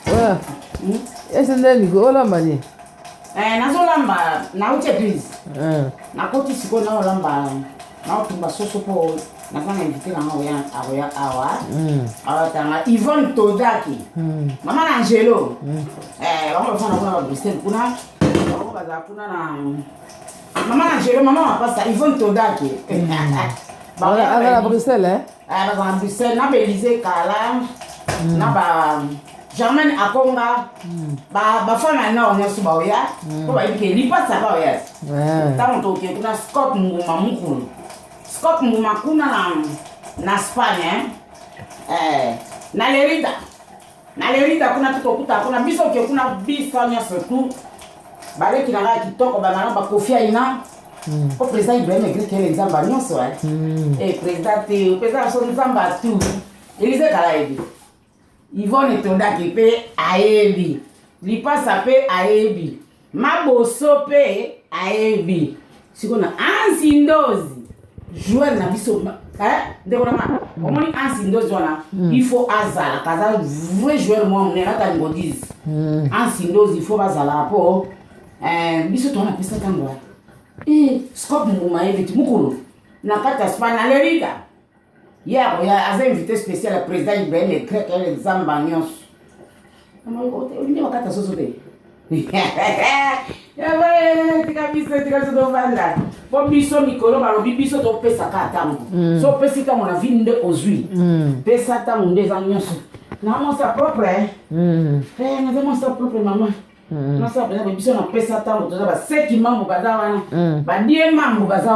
Voilà. Ese ndeni go olamba ni. Nazolamba na uchepizi. Nakoti siko na olamba na otumba soso po nafanya invité na awa awa tanga Yvonne Todaki. Mama na Angelo. Wako fana kuna Bruxelles kuna. Wako baza kuna na Mama na Angelo mama pasa Yvonne Todaki. Ba la Bruxelles ba na Bruxelles na Belize kala. Na ba Germaine Akonga ba fana na onya suba oya ko ba ibike lipasa ba oya tanto ke kuna Scott Nguma mukuru Scott Nguma kuna na Spain na lerida kuna tukokuta kuna biso ke kuna bisanya surtout bale kinanga kitoko ba na ba kofia ina ko president Ibrahim Grek ele nzamba nyonso president so nzamba tu Elise Kalaebi Yvonne Todaki pe aebi lipasa pe aebi maboso pe aebi sikona ansindozi joueur na biso ndekona ma omoni ansindozi wana il faut azala kaza vrai joueur moi on est là dans ngodiz ansindozi il faut bazala po biso tona pesa tango scope nguma eviti mukulu na kata spana lerida ya aza invité spécial le président Ibrahim Grek ele nzamba nyonso ndi wakata soso te tika biso tovanda po biso mikolo balobi biso topesaka ntango so opesi ntango na vi nde ozwi pesa ntango nde eza nyonso na monsa propre naza monsa propre mama nasa biso na pesa ntango toza baseki mambo baza wana badie mambo baza